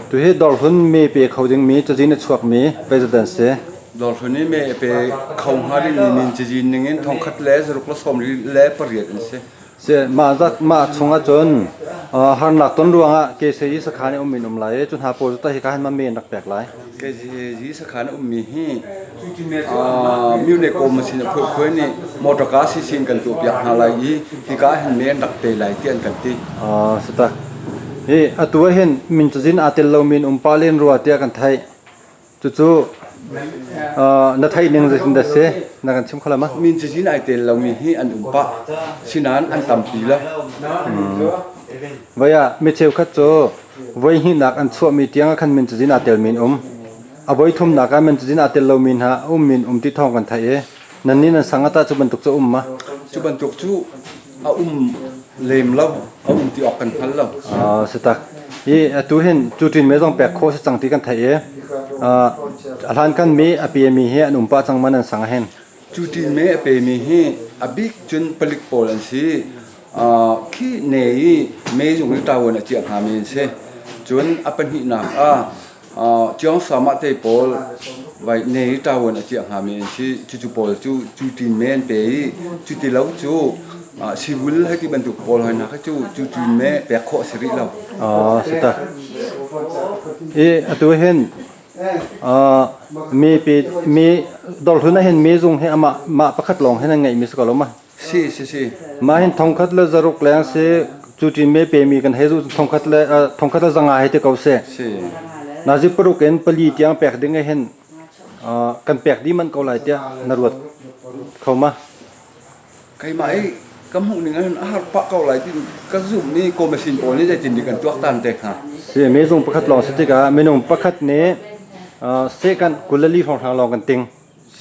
tu he dor hun me pe khoding mi to jin chuak mi presidency dor huni me pe khong hari nin chi jin ningen thong khat le zruk la som le pariat se ma zak ma chunga chon har nak ton ruanga ke se ji sakhani min lai chun ha po ta hi ka han ma me nak pek lai ke ji sakhani mi hi miu ne ko ma sin phu khoi ni motor car si sin kan tu pyak na lai hi ka han me nak te lai tian kan ti sita he atua hen min chajin atel lo min palen ruwa tia kan thai chu na thai ning jin da se na kan chim khala ma min chajin ai tel lo mi hi an pa sinan an tam pi la vaya me cheu khat cho voi hi nak an chu mi tiang khan min chajin atel min avoi thum na ka min chajin atel lo min ha min ti thong kan thai e nan ni na sangata chu ban tuk chu ma chu ban tuk chu lem lâu ông thì ăn phần lâu sita ye tu hen tu tin me jong pek kho se chang ti kan thai e alan kan me api mi he anum pa chang man sang hen tu tin me api mi he abik chun palik polan si khi nei me jong ni tawon a chiang ha min se chun apan hi na chiang sama te pol vai nei tawon a chiang ha min si chu pol chu tin men pe chu ti lâu chu si vul hay cái bần tục pol hay là cái chú mẹ bé khó xử lý lâu sita tu hen me dol huna hen me jung he ama ma pakhat long hen ngai mi skalo ma si ma hen thong khat le zaruk lang se chu ti me pe mi kan he ju thong khat la zanga he te kau se na ji pro ken pali tiang pek ding hen kan pek di man ko lai tia naruat khoma cái máy cắm hụn thì anh hát bạc câu lại thì các dụng ni cô mà xin bồi ni để chỉ cần chuộc tan tệ hả? Si mấy dùng pakhat long sẽ cái mấy nông pakhat ne sẽ kan kulali phong thang long kan ting.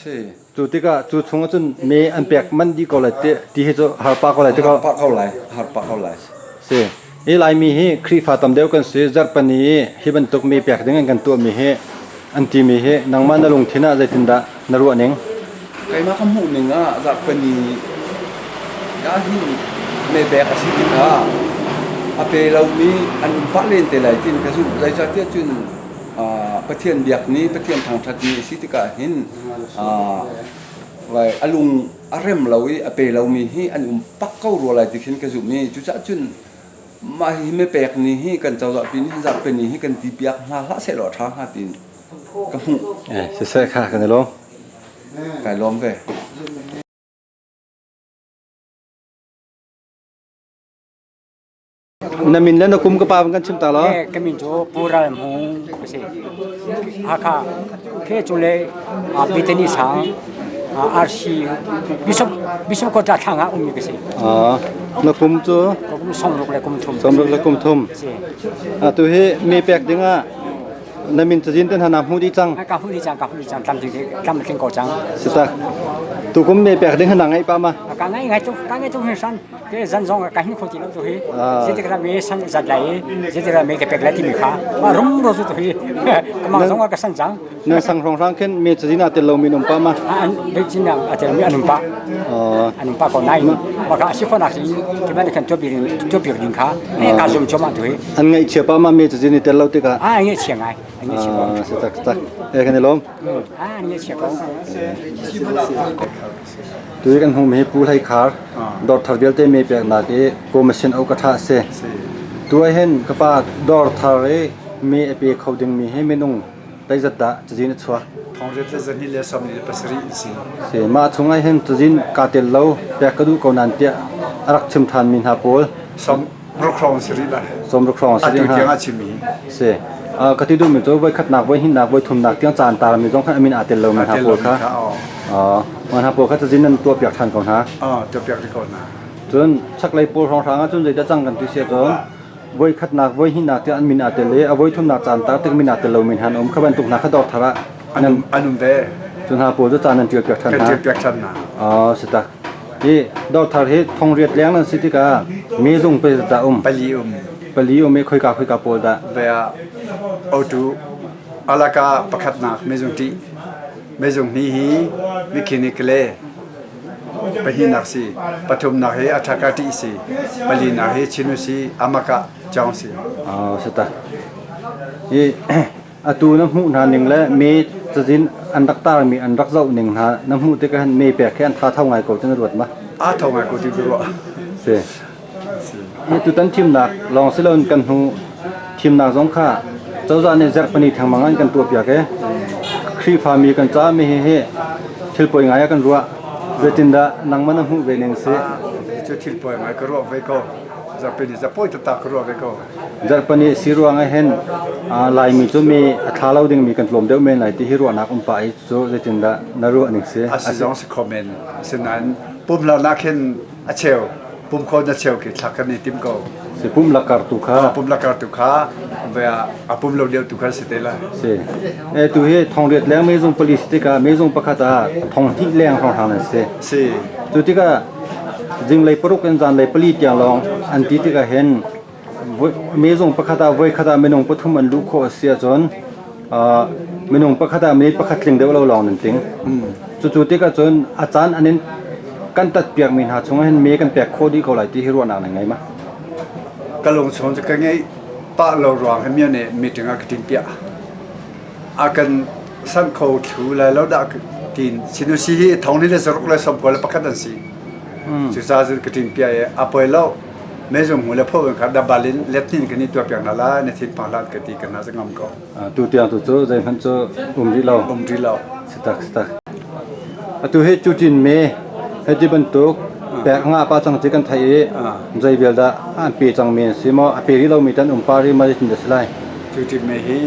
Si. Chú tika chú chung chun me an pek man di câu lại ti he cho har pa câu lại tika. Har bạc câu lại. Si. Ilai mi he kri pha tam deu kan se jar pani hi ban tuk mi pek dengan kan tu mi he anti mi he nang man na lung thina zai tinda naru aneng. Cái mà cắm hụn thì jar pani đã hi mẹ bé cái gì cả, ape lâu mi anh bắt lên từ lại tin cái dụng lấy ra tiết chun phát triển việc ní phát triển thằng thật ní gì cả hin vậy alung arem lâu ấy ape lâu mi hi anh bắt câu rồi lại thì khiến cái dụng mi chú chắc chun mà hi mẹ bé ní hi cần cháu dọn pin hi dọn pin ní hi cần tí biếc ha lát sẽ lọt thang ha tin cái hụn sẽ khác cái này luôn cái lom về namin lan kum ka pa kan chim ta lo ke min jo pura mu se aka ke chule biteni sang arsi bisop ko ta thanga umi ke se na kum chu kum somrok le kum thum tu he me pek dinga namin chajin ten hana mu di chang ka hu di chang tam king ko chang sita tu kum me pek ding hana ngai pa ma ka ngai chu san ke zan zong ka hin khoti lo to hi se te me san za dai se te me ke pek la ti mi kha ma rum ro to hi ma zong ka san jang na sang rong rang ken me chajin atel lo min pa ma an be chin na atel mi anum pa ko nai ma ka si khona si ke ba kan to bi ding kha e ka zum choma to hi an ngai che pa ma me chajin tel lo ti ka ngai che ngai sita e kan lom ngai che ko tu kan hum he pu lai khar dor thar bel te me pek na ke ko machine au ka tha se tu hen ka pa dor thar re me pe khoding mi he menung tai zat da chajin chwa thong je te zani le som ni pasri si se ma chungai hen chajin ka tel lo pek ka du ko nan tia arak chim than min ha pol som ro khong sri la som ro khong sri ha tiang a chimi se ka ti du mi to voi khat nak voi hin nak voi thum nak tiang chan tar mi jong khan amin atel lo mi ha pol khaมันหาพวกเขาจะจินนั่นตัวเปียกทันก่อนฮะตัวเปียกที่ก่อนนะจนชักเลยปูรองทางจนจะจังกันที่เสียจนไว้ขัดหนักไว้หินหนักที่อันมินาเตเลเอาไว้ทุ่มหนักจานตาตึกมินาเตลมินหันขบันตุกหนักขัดดอกทาระอันนุ่มเวจนหาพวกจะจานนั่นเปียกทันฮะเปียกทันนะสิตาที่ดอกทาระทองเรียดเลี้ยงนั่นสิที่กามีจงไปตาปลีไม่ค่อยกาโปดาเวอเอาตูอาลากาประคัดหนักไม่จงที่ไม่จงนี้มิคินิกเล่ปะฮีนักสิปฐุมนักเฮอัฐกาติสิปลีนักเฮชินุสิอามากะจองสิสิตา e atu na mu na ning le me chajin an dak tar mi an rak zau ning na na mu te kan me pe khan tha thau ngai ko chen ruat ma a thong ai ko ti ro se e tu tan thim na long silon kan hu thim na zong kha chau za ne jar pani thang mangan kan tu pya ke khri fa mi kan cha me he thil poi ngai kan ruwa betin da nang man hu ve ning se chu thil poi mai ko ro ve ko za pe ni za poi ta ko ro ve ko jar pani siruwa nga hen lai mi chu mi athalau ding mi kan tlom deu men lai ti hi ro na kum pa ai chu betin da naru aning se a si jong se comment sinan pum la na khen a cheu pum ko na cheu ki thak ni tim ko se pum la kar tu kha pum la kar tu kha ve a pum lo deu tu kha se te la se e tu he thong riat lang me jong police ti ka me jong pakhata thong thi leng thong thang se si tu ti ka jing lai paruk en jan lai pali tiang long an ti ti ka hen me jong pakhata voi khata menong pathum an lu kho sia chon menong pakhata me pakhat ling deu lo long nen ting chu ti ka chon achan anin kan tat piak min ha chung hen me kan pek kho di ko lai ti hi ro na ngai ma ka long chongจะ ka ngai pa lo rong ha mia ne meeting a kitin pia a kan san kho thu la lo da tin sinu si hi thong ni le saruk le som ko le pakhat an si chu sa zu kitin pia e a poi lo me jong hu le pho kan kha da balin let tin kan ni tua piak na la ne thin pa la ka ti kan na sa ngam ko tu tiang tu chu zai han chu ri lo ri lo stak atu he chu tin me he ji ban tok pe nga pa chang chi kan thai e zai vel da an pe chang me simo a pe ri lo mi tan pa ri ma tin da slai chu ti me hi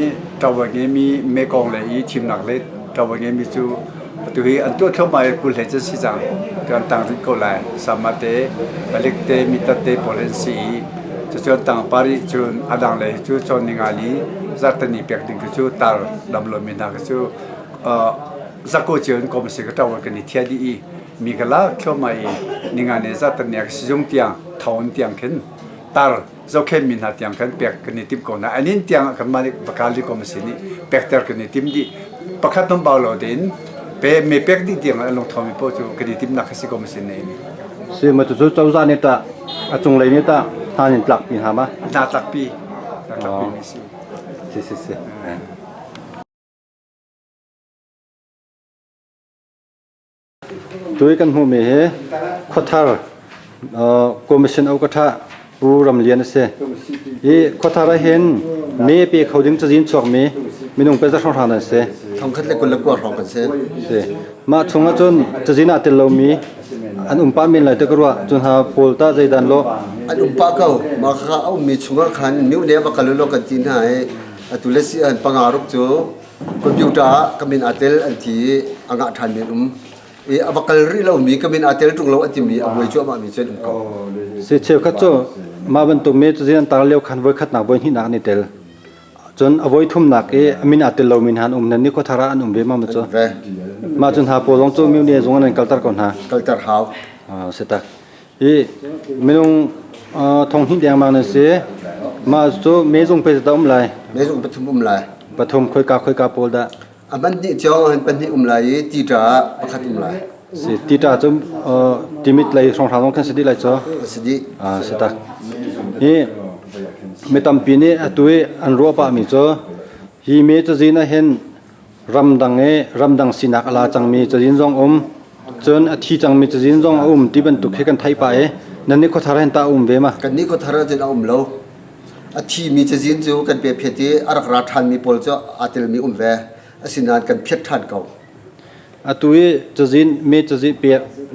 taw nge mi me kong le i thim nak le taw nge mi chu tu hi an to thau mai kul he che si jang kan tang ri ko lai samate balik te mi ta te polen si chu chu tang pari chun adang le chu chon ningali zatani pek ding chu tar dam lo mi na chu zako chun kom se ka taw ka ni thia di i mi kala khyo mai ninga ne zatani ak si jong tiang thon tiang khen tar zo khem min ha tiang khan pek ka ni tim ko na anin tiang kan ma bakali kom se ni pek ter ka ni tim di pakhat nom ba lo din pe me pek di tiang long thomi po chu ka ni tim na khasi kom se nei se ma tu chau za ne ta a chung lai ne ta hanin plak pi ha ma na tak pi ni si se tôi kan hu me he khothar commission au katha puram lian se e khothara hen me pe khoding chajin chok me minung pe za thong thana se thong khat le kul ko rong kan se ma thunga chon chajina tel lo mi an umpa min lai te karwa chun ha polta jaidan lo an umpa ko ma kha au mi chunga khan miu ne ba kalu lo kan tin hai atulesi an pangaruk chu computer kamin atel an thi anga than min e avakal ri lo mi kamin atel tung lo atimi aboi chu ma mi chen ko se cheu kha cho ma ban tu me chajin tar leo khan voi khat na boi hi na ni tel chon avoi thum nak e amin atel lo min han nan ni khothara an be ma cho ve ma chun ha polong chu miu ne zong an kaltar kon ha kaltar haw se tak e minung thong hi dang ma na se ma chu me jong pe da lai me jong pathum lai pathum khoi ka pol da aman ni chong han pan ni lai ti ta pakhat lai se tita chum timit lai song thang kan se di lai cho sidi se tak e metam pi ne atui an ro pa mi cho hi me cha jina hen ramdang sinak ala chang mi cha jin jong chon a thi chang mi cha jin jong ti ban tu khe kan thai pa e nan ni ko thar hen ta ve ma kan ni ko thara chen lo a thi mi che jin chu kan pe pheti arak ra than mi pol cho atel mi ve asinan kan phet than ko atui cha jin me cha ji pe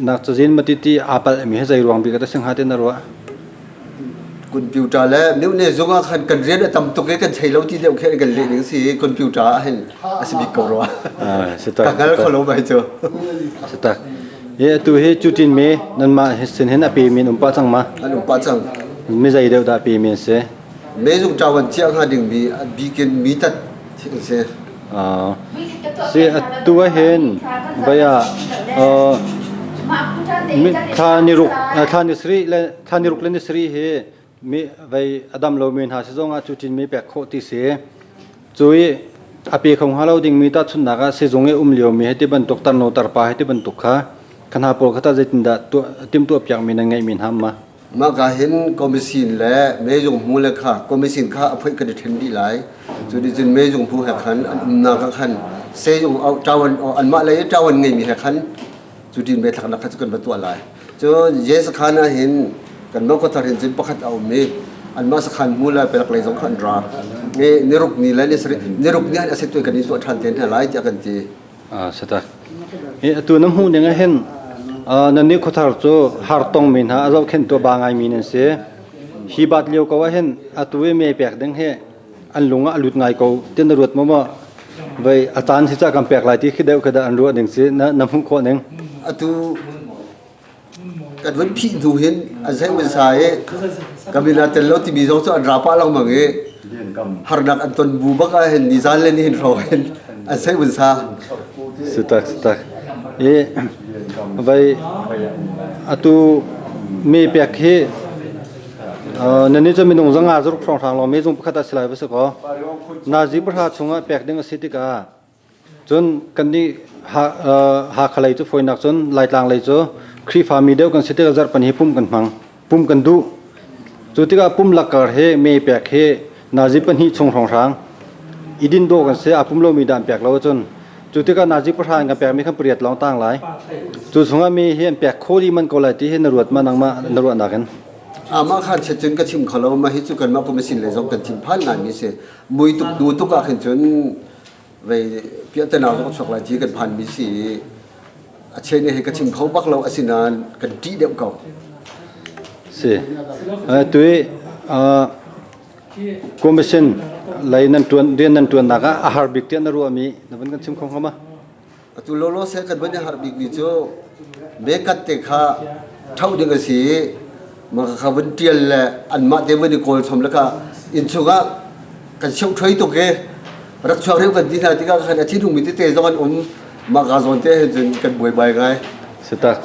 na cha jin mati ti apal mi he jai ruang bi ka ta sing ha te na ro computer le new ne zonga khan kan ren tam to ke kan thailo ti deu khe kan le ning si computer hen asibi ko ro se tak ka gal kholo bai cho se tak e tu he chutin me nan ma sen hen ape min pa chang ma anu pa chang me jai deu da pe min se me jung chawan chiang ha ding bi ken mi tat se se tu hen baya thani ruk le ni sri he mi vai adam lo min ha se zonga chutin me pe kho ti se chui ape khong halo ding mi ta chun naga se zonge lio mi heti ban tok tan no tar pa heti ban tok kha khana pol khata jetin da to tim to pyak min ngai min ham ma มาก็เห็นกอมิสินและเมยงมูลค่ากอมิสินค่าอภัยกันเทนดีหลายจุดจึงเมยงผู้แห่ขันอันนาขันเซยงเอาเจ้าวันอันมาเลยเจ้าวันไงมีแห่ขันจุดจึงเมทักนักขัดกันประตูอะไรจนเยสขันเห็นกันนกก็ทารินจึงประคัดเอาเมอันมาสักขันมูลเป็นหลักเลยสองขันราเนี่ยนิรุกนี่และนิรุกนี่อาศัยตัวกันนี้ตัวทันเทนหลายจากกันทีสตาตัวน้ำหูยังไงเห็นนันนี่เขาทาร์โจฮาร์ตงมินฮะเราเห็นตัวบางไงมีนั่นเสียฮีบัดเลี้ยวก็ว่าเห็นตัวเมย์แปลกดังเฮอันลุงอันลุดไงเขาเต้นรวดมั่วไปอาจารย์ที่จะกำแปลกหลายที่คิดเดียวก็ได้อันรัวหนึ่งเสียน้ำหูคนหนึ่งตัวกันวันพี่ดูเห็นอาศัยวันสายกำลังเตลที่มีสองส่วนราปะลังมังเอฮาร์นักอันตนบูบักเห็นนิซานเลนี่เห็นเราเห็นอาศัยวันสาสตาไปตัวเมย์แปลกเฮนั่นนี่จะมีนงสังอาจรุกทางเราไม่จงพัฒนาสลายไปสักก็นาจีประชาชนแปลกดึงสิทธิกาจนกันนี้หาขลัยจะฝอยนักจนลายต่างเลยจ้ครีฟามีเดียวกันสิทธิกาจัดปัญหาปุ่มกันฟังปุ่มกันดูจุดที่ก็ปุ่มหลักการเฮเมย์แปลกเฮนาจีปัญหาชงทางอีดินโดกันเสียปุ่มโลมีด่านแปลกเราจนจุดที่ก็นาจีประธานกันแปลกมีคำเปรียบลองตั้งหลายจุดสงฆ์มีเห็นแปลกโคดีมันก็เลยที่เห็นนรวดมานังมานรวดหนักกันมาขันเชิญก็ชิมเขาเรามาฮิจุกันมาก็ไม่สินเลยสองกันชิมพันนานนี่เสียมวยตุกดูตุกอาขันจนไปเพียงแต่หนาวก็ช็อกหลายทีกันพันมีสีเช่นนี้ก็ชิมเขาบักเราอสินานกันดีเดียวเก่าสิตัวคอมมิชชั่นไลนันตัวเรียนนันตัวนักอาหารบิกเตียนรัวมีนับเป็นกันชิมของเขามาตัวโลโลเสียกันวันนี้อาหารบิกนี่โจเบกัตเตค่ะเท่าเดียวกันสิมาข้าวันเดียร์แหละอันมาเทวันนี้โกลสมแล้วก็อินสุกะกันเชี่ยวช่วยตัวเกรักชาวเรียกกันที่ไหนที่ก็ขณะที่ทุ่งมีที่เตะจอนมากาซอนเตะจนกันบ่อยๆไงสตัก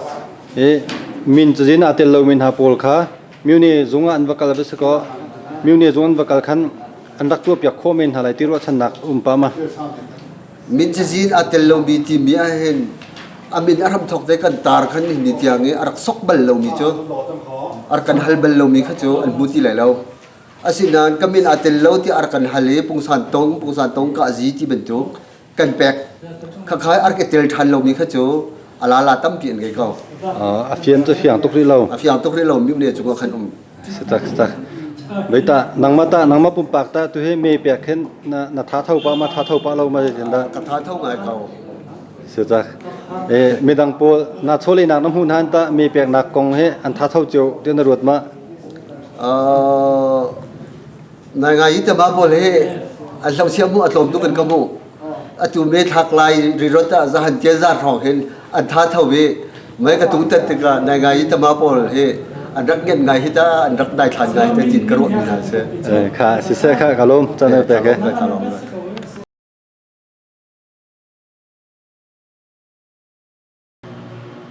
มินจะจินอาเตลโลมินฮาโพลค่ะมิวนี่จงอันวักลบิสก็มิวนี่จงอันวักลขันอันรักตัวเปียกโคมินหาไรที่รัวชนักปามามินจะจินอาเตลโลมีที่มีเห็นอามินอารมณ์ทกได้กันตาร์ขันนี่ที่ยังไงอารักซอกบัลโลมีโจอารักันฮัลบัลโลมีข้าโจอันบุตรีไหลเราอาศินานก็มินอาเตลโลที่อารักันฮัลเลปุงสันตงก็อาจีที่เป็นจุกกันแปกข้าขายอารักเตลทันโลมีข้าโจอาลาลาตั้มเปลี่ยนไงเขาอาเฟียนจะเฟียงตุกรีเราอาเฟียงตุกรีเรามิวเนี่ยจุกขันสตักเบต้านังมาปุ่มปากตาตัวให้เมย์เปียกขึ้นน่ะท้าเท่าปะมาท้าเท่าปะเรามาเห็นได้กระท้าเท่าไงเขาเสียจักมีดังโปน่าโชลีนักน้ำหูนันตามีเปียกนักกงให้อันท้าเท่าเจียวเดินรวดมาในไงยิ่งจะมาบอกเลยอันเราเชื่อมั่นอัตโนมัติกันก็มั่อัตุเมทักไลริโรตาจะหันเจซาร์ของเห็นอันท้าเท่าเวไม่กระตุ้นติกาในไงยิ่งจะมาบอกเลยอันรักเงินไงฮิตาอันรักได้ทันไงแต่จิตกระโดดมีนะเสียค่ะสิเสียค่ะกะลมจะไม่แปลก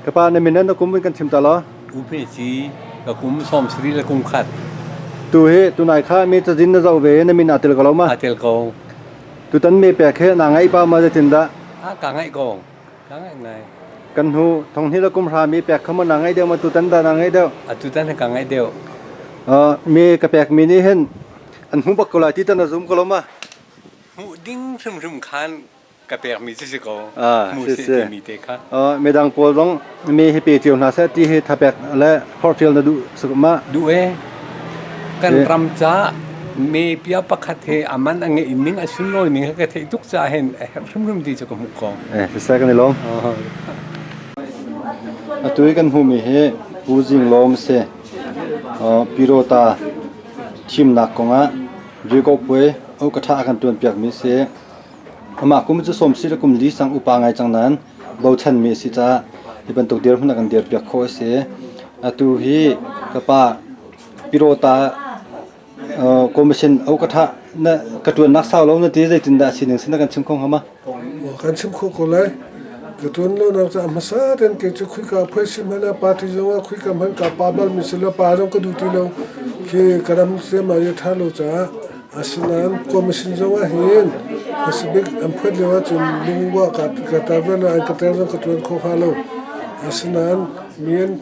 กระปาในมินนั้นเราคุ้มเป็นกันชิมตลอดอุปนิสัยเราคุ้มซ้อมสรีเราคุ้มขัดตัวนายข้ามีจะจินเราเวในมินอาเตลกเรามาอาเตลกงตัวตันมีแปลกแค่นางไอ้ป้ามาจะจินดะกางไอ้กงกางไอ้ไงกันหูทองที่เรากุมรามีแปลกเขามานางไอ้เดียวมาตัวตันดานางไอ้เดียวตัวตันกางไอ้เดียวมีกระแปลกมีนี่เห็นอันหูบักกลายที่ตันซุมกลมาหูดิ้งซึมคันกระแปลกมีสิกมูสิมีเตค่ะไม่ดังโปรต้องมีให้เปียเจียวนาเซที่ให้ทับแปลกและพอร์ตเฟลน์ดูสุกมาดูกันรำจ้ามีเปียปะคัดเทอามันอังเงินมิงอสุนโลยมิงคัดเททุกจ้าเห็นรุ่มดีจะกมุกกองใช่กันเลยลงตัวกันหูมีให้ผู้จิงลมเสพิโรตาทีมนักกงะยูโกป่วยเอากระทะกันตัวเปียกมีเสมาคุมจะสมศิลกุมลีสังอุปางไงจังนั้นเบาชันมีสิจ้าที่เป็นตัวเดียวหุ่นกันเดียวเปียกโคเสตัวฮีกระปาพิโรตาคอมมิชชั่นเอากระทะน่ะกระตุ้นนักสาวเราเนี่ยที่ได้จินดาสิหนึ่งสินักกันชิมของเขามากันชิมของก็เลยกระตุ้นเราเนี่ยจะมาซาเดินเกี่ยวกับคุยกับเพื่อนสิมันนะปาร์ตี้จังว่าคุยกับมันกับปาบัลมิสลาปาจงก็ดูที่เราคือกระดมเสียมาอยู่ท่าเราจ้าอาศัยนั้นคอมมิชชั่นจังว่าเห็นอาศัยบิ๊กอันเพื่อนเลยว่าจนลุงว่ากับตาเวลาอันกระตุ้นกระตุ้นของเขาเราอาศัยนั้น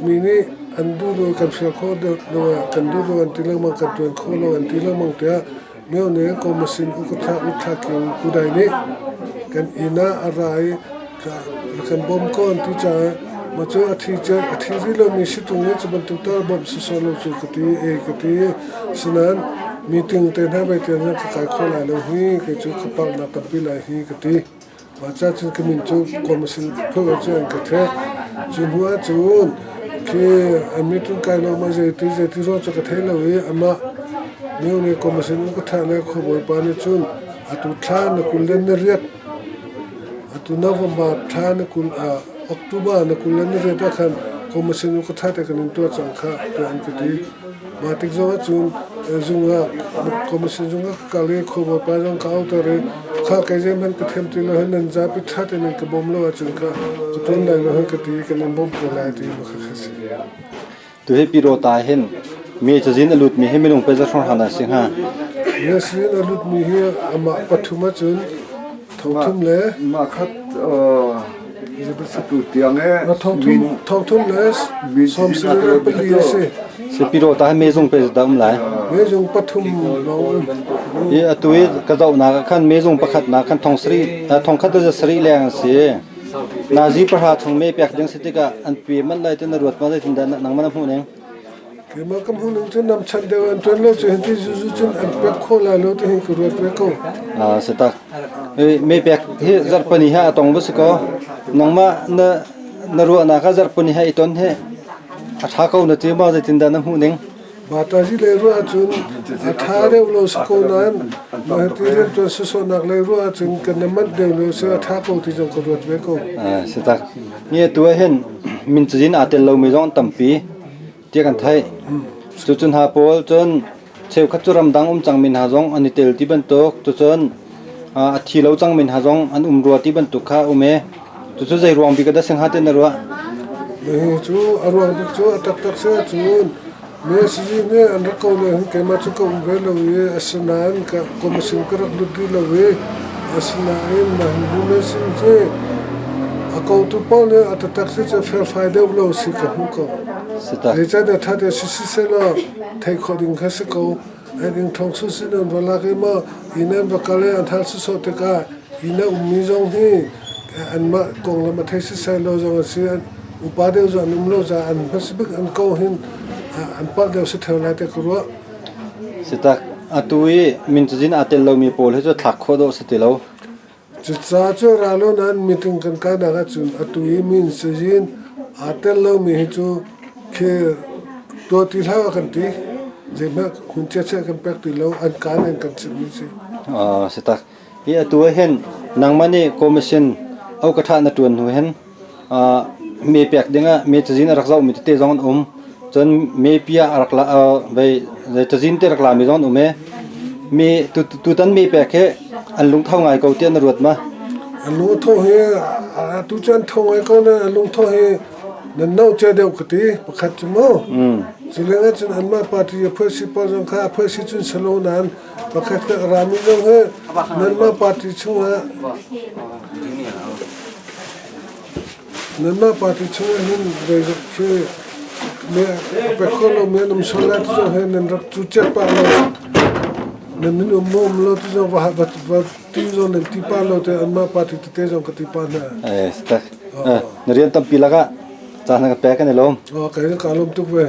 มีนี่ อันดูกันเสียโคเดดูกันดูอันที่เรื่องมันกันตัวโคโลอันที่เรื่องมันเดียเมื่อเนี่ยก็มาสินอุกทาเกี่ยวกูได้นี่กันอินาอะไรกันบ่มก้อนที่จะมาเจออาทิตย์ที่เรามีสิตรงนี้จะบรรทุกตัวบ่มสุสานสุขตีกตีฉะนั้นมีถึงเต็นให้ไปเต็นให้ขายข้าวหลายแล้วฮีก็จุกปังนักกับปีหลายฮีกตีมาจากจึงก็มีจุกก็มาสิเพื่อจะอันกระเทจุนหัวจุนคืออันมีตุนกายเรามาเจอที่รอจะกระเทเราอันมาเมื่อเนี่ยก็มาสิอุกทาเลยขบวนปานจุนอัตุท่านกุลเล่นเรียดอัตุนวมบาท่านกุลออกตุบานกุลเล่นเรียดกันก็มาสิอุกทาแต่กันตัวจังค่ะตัวอันกตีมาติกจงจุนจุงก็มาสิจุงก็กาลีขบวนปานจงเขาตัวเรข้าแกจะมันกระเทียมตีเราเห็นนั่นจะพิทัดนั่นก็บ่มเราจุงก็ก็ต้นไหลเราเห็นกตีกันนั่นบ่มก็ไหลตีมาค่ะสิตัวให้ปีโรตายเห็นมีจะจินอลุดมีให้ไม่ลงไปจะช่องหานาสิงหาเนี่ยสินอลุดมีเฮียอามาปฐุมจุนทองทุ่มเลยมาคัดจะเป็นสตูเตียงเอ้ทองทุ่มเลยสมศิลป์เป็นลีสิสิปีโรตายเมซงไปจะดำไหลเมซงปฐุมน้องตัวกระเจ้านาขั้นเมซงประคัดนาขั้นทองสรีทองคัดจะสรีแรงสินาจีประหารทองเมเปียกเด้งสติกะอันปีมันเลยจนรวดมาเลยถึงดันนังมันพูดเองคือมันก็พูดถึงนำชันเดียวอันตัวเราจะเห็นที่จู่ๆจนอันเปียกโคลาเราที่เห็นกรวดเปียกสตักเมเปียกที่จัดปนิฮะตรงบุษก็นังมานรัวนาก็จัดปนิฮะอีตนเฮอาท้าเขาเนตีมาเลยถึงดันนังพูดเองบาตาจีเลยรู้อาจุนอาท้าเร็วเราสกุลนั้นมาที่เรื่องตัวสุสนักเลยรู้อาจุนกันน้ำมันเดียวเราเสียท้าเขาที่จงกรวดเปียกสตักเนี่ยตัวเห็นมินจีนอาเตลเราไม่ร้องตั้มปีเจ้ากันไทยจุนหาโพลจนเชฟขัดจุรำดังจังมินหาจงอันนี้เตลที่บรรทุกจนที่เราจังมินหาจงอันรัวที่บรรทุกข้าเมจนใจรวมปีกระดังหาเตนรัวจูอรวงบิจูตักเสียจูนเมื่อสิ่งนี้อันรักเขาเลยเกี่ยมาจุกเวลเลยอาสนานกับคมสิงกระดุดีเลยอาสนานมาหิมสิงเจเขาตุปอนเนี่ยอัตตักเสียจะเฟรไฟเดวเราสิกับมุกเดี๋ยวจะเดี๋ยวถ้าเดี๋ยวสิเสร็จแล้วไทยคนดิ้งเขาสิเขาไอ้ดิ้งทองสุสินเวลาเขามาอินันบักเลยอันทัลสุสติกาอินันมีจงที่อันมากงละมาไทยสิเสร็จแล้วจงสิอุปาเดียวจงนุ่มเราจะอันพัสบิกอันเขาหินอันปัดเดียวสิเท่าไรแต่กลัวสิตักอัตุยมินจินอาเตลเรามีโพลให้จะถักโคโดสติเราจุดจ้าจูราโลนั้นมีถึงกันการนักจุนอัตุยมินสินอาเตลเรามีให้จูคือตัวที่เล่ากันทีเจ็บมากคุณเชื่อกันแปลกที่เราอันการอันกันสิมิสิสิตักอีอัตัวเห็นนางมันนี่คอมมิชชั่นเอากระทะนัดวนหัวเห็นมีแปลกดึงอ่ะมีจินรักษามีเตะจงจนมีพิยารักลาไปจินเตะรักลามีจงมีตุตันมีแปลกแค่อันลุงเท่าไงเขาเตี้ยนรวดมาอันลุงเท่าเฮตุจันเท่าไงก็เนี่ยอันลุงเท่าเฮนั่นน่าจะเดียวกันทีประคัตจุโม่สิ่งเหล่านั้นอันมาปฏิเพื่อสิปจงข้าเพื่อสิจุนสโลนั้นประคัตก็รามิจงเฮนั่นมาปฏิชุงะนั่นมาปฏิชุงะหินเรื่องคือเมื่อไปขอเราเมื่อนำสลัดจงเฮนั่นรักจุเจ็บปะเรานั่นนุ่มมุมเราที่จงว่าที่จงนั่นที่ปะเราแต่อันมาปฏิเตจงกติปะนะสตักนเรียนตั้งปีละก็จานกันแปลกันในลมใครจะการลมทุกเว้